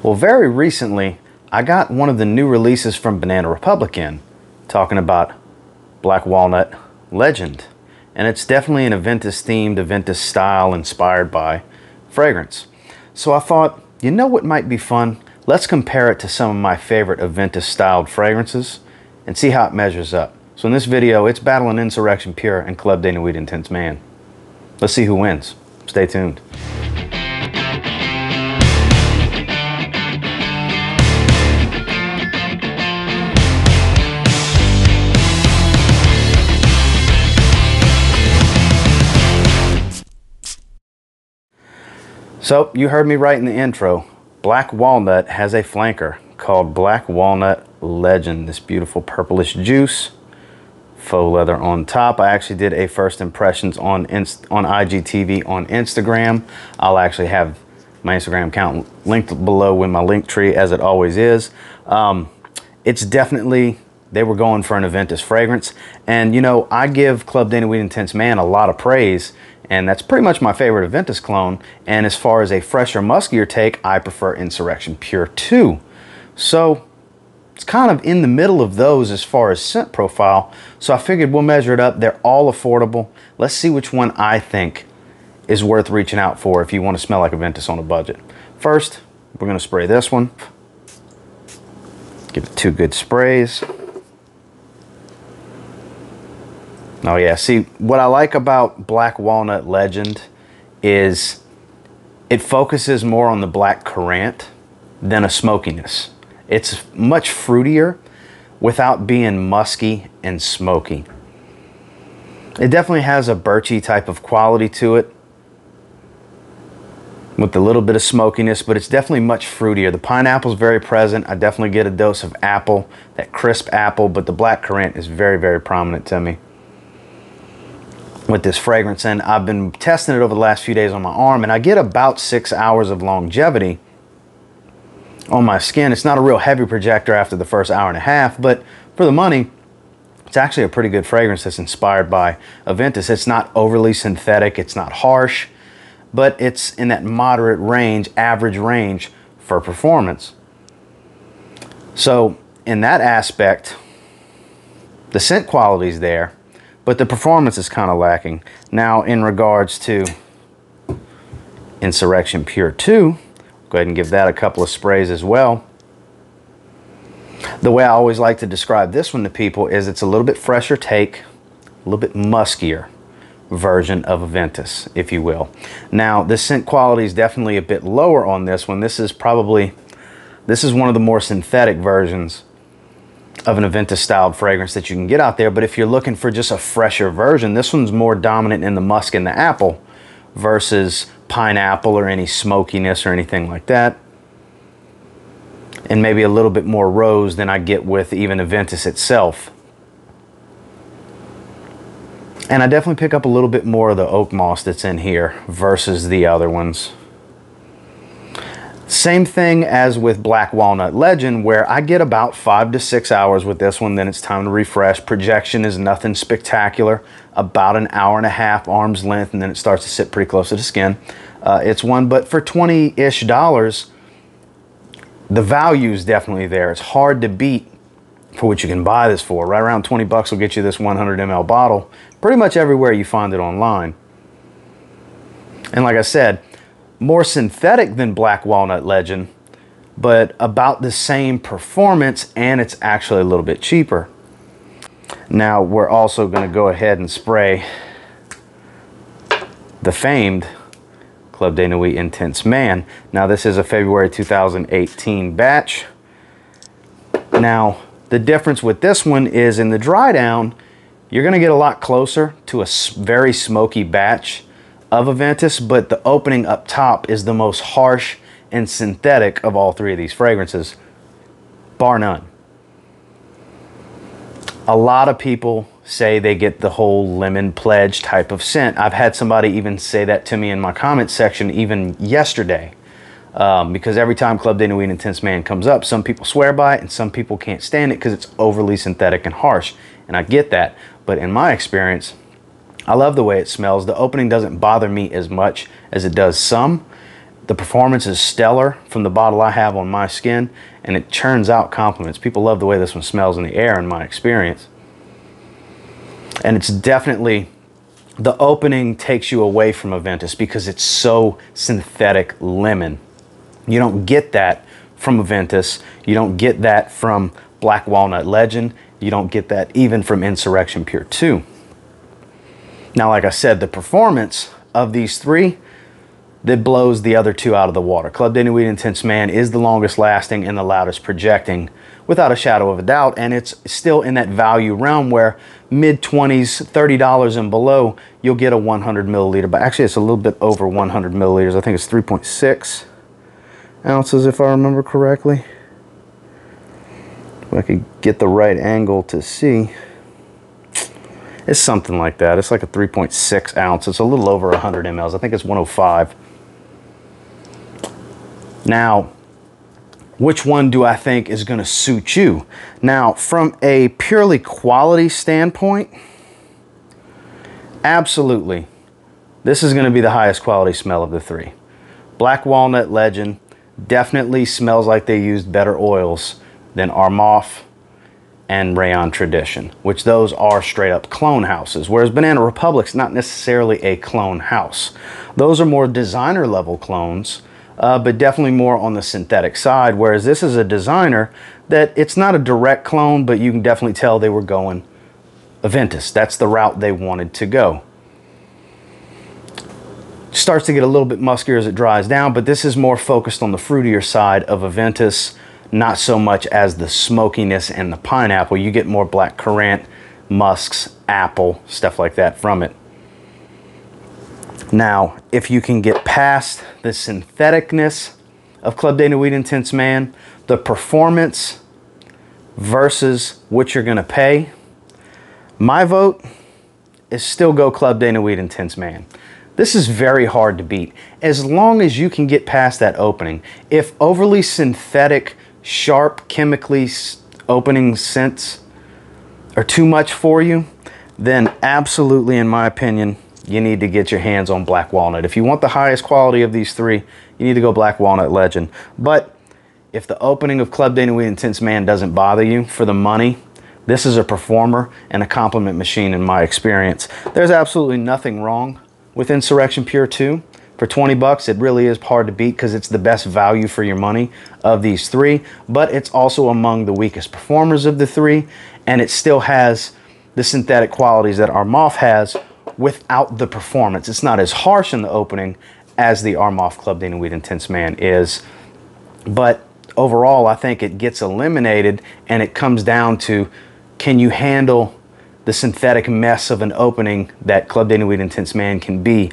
Well, very recently, I got one of the new releases from Banana Republic in, talking about Black Walnut Legend. And it's definitely an Aventus themed, Aventus style inspired by fragrance. So I thought, you know what might be fun? Let's compare it to some of my favorite Aventus styled fragrances and see how it measures up. So in this video, it's battling Insurrection Pure and Club de Nuit Intense Man. Let's see who wins. Stay tuned. So, you heard me right in the intro. Black Walnut has a flanker called Black Walnut Legend. This beautiful purplish juice, faux leather on top. I actually did a first impressions on IGTV on Instagram. I'll actually have my Instagram account linked below with my link tree, as it always is. It's definitely, they were going for an Aventus fragrance. And you know, I give Club de Nuit Intense Man a lot of praise, and that's pretty much my favorite Aventus clone. And as far as a fresher, muskier take, I prefer Insurrection Pure2. So it's kind of in the middle of those as far as scent profile. So I figured we'll measure it up. They're all affordable. Let's see which one I think is worth reaching out for if you want to smell like Aventus on a budget. First, we're going to spray this one. Give it 2 good sprays. Oh yeah, see, what I like about Black Walnut Legend is it focuses more on the black currant than a smokiness. It's much fruitier without being musky and smoky. It definitely has a birchy type of quality to it with a little bit of smokiness, but it's definitely much fruitier. The pineapple is very present. I definitely get a dose of apple, that crisp apple, but the black currant is very, very prominent to me with this fragrance. And I've been testing it over the last few days on my arm, and I get about 6 hours of longevity on my skin. It's not a real heavy projector after the first hour and a half, but for the money, it's actually a pretty good fragrance that's inspired by Aventus. It's not overly synthetic, it's not harsh, but it's in that moderate range, average range for performance. So in that aspect, the scent quality is there, but the performance is kind of lacking. Now, in regards to Insurrection Pure2, go ahead and give that a couple of sprays as well. The way I always like to describe this one to people is it's a little bit fresher take, a little bit muskier version of Aventus, if you will. Now, the scent quality is definitely a bit lower on this one. This is one of the more synthetic versions of an Aventus styled fragrance that you can get out there. But if you're looking for just a fresher version, this one's more dominant in the musk and the apple versus pineapple or any smokiness or anything like that, and maybe a little bit more rose than I get with even Aventus itself. And I definitely pick up a little bit more of the oak moss that's in here versus the other ones. Same thing as with Black Walnut Legend, where I get about 5 to 6 hours with this one, then it's time to refresh. Projection is nothing spectacular, about an hour and a half, arm's length, and then it starts to sit pretty close to the skin. It's one, but for $20-ish, the value is definitely there. It's hard to beat for what you can buy this for. Right around 20 bucks will get you this 100 ml bottle pretty much everywhere you find it online. And like I said, more synthetic than Black Walnut Legend, but about the same performance, and it's actually a little bit cheaper. Now, we're also going to go ahead and spray the famed Club de Nuit Intense Man. Now, this is a February 2018 batch. Now, the difference with this one is in the dry down, you're going to get a lot closer to a very smoky batch of Aventus, but the opening up top is the most harsh and synthetic of all 3 of these fragrances, bar none. A lot of people say they get the whole lemon pledge type of scent. I've had somebody even say that to me in my comment section even yesterday, because every time Club de Nuit Intense Man comes up, some people swear by it and some people can't stand it because it's overly synthetic and harsh, and I get that. But in my experience, I love the way it smells. The opening doesn't bother me as much as it does some, The performance is stellar from the bottle I have on my skin, and it churns out compliments. People love the way this one smells in the air, in my experience. And it's definitely, the opening takes you away from Aventus because it's so synthetic lemon. You don't get that from Aventus. You don't get that from Black Walnut Legend. You don't get that even from Insurrection Pure2. Now, like I said, the performance of these three, that blows the other two out of the water. Club de Nuit Intense Man is the longest lasting and the loudest projecting, without a shadow of a doubt, and it's still in that value realm where mid-20s, $30 and below, you'll get a 100 milliliter, but actually it's a little bit over 100 milliliters. I think it's 3.6 ounces if I remember correctly. If I could get the right angle to see. It's something like that. It's like a 3.6 ounce. It's a little over 100 mLs. I think it's 105. Now, which one do I think is going to suit you? Now, from a purely quality standpoint, absolutely, this is going to be the highest quality smell of the three. Black Walnut Legend definitely smells like they used better oils than ARMOUR'S and Rayon Tradition, which those are straight up clone houses, whereas Banana Republic's not necessarily a clone house. Those are more designer level clones, but definitely more on the synthetic side, whereas this is a designer that it's not a direct clone, but you can definitely tell they were going Aventus. That's the route they wanted to go. Starts to get a little bit muskier as it dries down, but this is more focused on the fruitier side of Aventus, not so much as the smokiness and the pineapple. You get more black currant, musks, apple, stuff like that from it. Now, if you can get past the syntheticness of Club de Nuit Intense Man, the performance versus what you're going to pay, my vote is still go Club de Nuit Intense Man. This is very hard to beat. As long as you can get past that opening. If overly synthetic, sharp, chemically opening scents are too much for you, then absolutely, in my opinion, you need to get your hands on Black Walnut. If you want the highest quality of these three, you need to go Black Walnut Legend. But if the opening of Club de Nuit Intense Man doesn't bother you for the money, this is a performer and a compliment machine in my experience. There's absolutely nothing wrong with Insurrection Pure2. For 20 bucks, it really is hard to beat because it's the best value for your money of these three, but it's also among the weakest performers of the three, and it still has the synthetic qualities that ARMOUR'S has without the performance. It's not as harsh in the opening as the ARMOUR'S Club de Nuit Intense Man is, but overall, I think it gets eliminated, and it comes down to, can you handle the synthetic mess of an opening that Club de Nuit Intense Man can be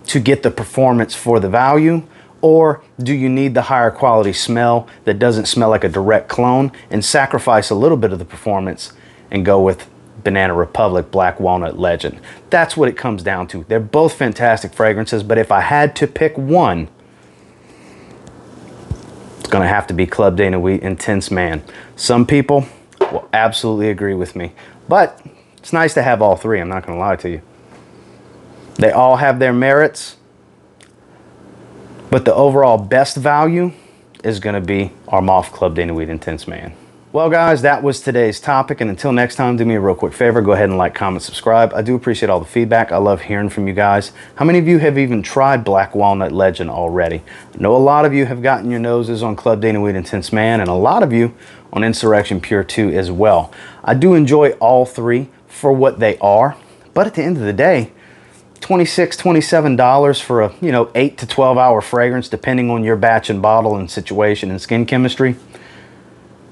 to get the performance for the value, or do you need the higher quality smell that doesn't smell like a direct clone and sacrifice a little bit of the performance and go with Banana Republic Black Walnut Legend? That's what it comes down to. They're both fantastic fragrances, but if I had to pick one, it's gonna have to be Club de Nuit Intense Man. Some people will absolutely agree with me, but it's nice to have all three, I'm not gonna lie to you. They all have their merits, but the overall best value is going to be ARMOUR'S Club de Nuit Intense Man. Well, guys, that was today's topic, and until next time, do me a real quick favor. Go ahead and like, comment, subscribe. I do appreciate all the feedback. I love hearing from you guys. How many of you have even tried Black Walnut Legend already? I know a lot of you have gotten your noses on Club de Nuit Intense Man, and a lot of you on Insurrection Pure2 as well. I do enjoy all three for what they are, but at the end of the day, $26, $27 for a 8 to 12 hour fragrance, depending on your batch and bottle and situation and skin chemistry,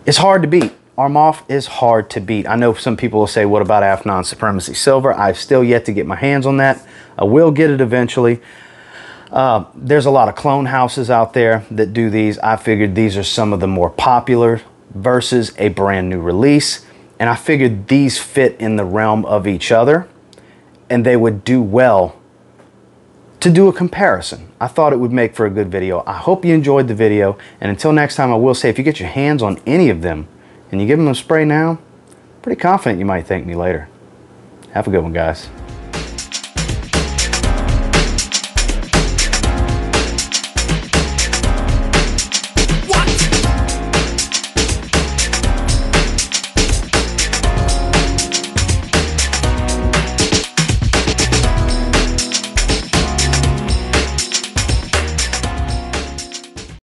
it's hard to beat. ARMOUR'S is hard to beat. I know some people will say, what about Afnon Supremacy Silver? I've still yet to get my hands on that. I will get it eventually. There's a lot of clone houses out there that do these. I figured these are some of the more popular versus a brand new release, and I figured these fit in the realm of each other, and they would do well to do a comparison. I thought it would make for a good video. I hope you enjoyed the video, and until next time, I will say, if you get your hands on any of them and you give them a spray now, pretty confident you might thank me later. Have a good one, guys.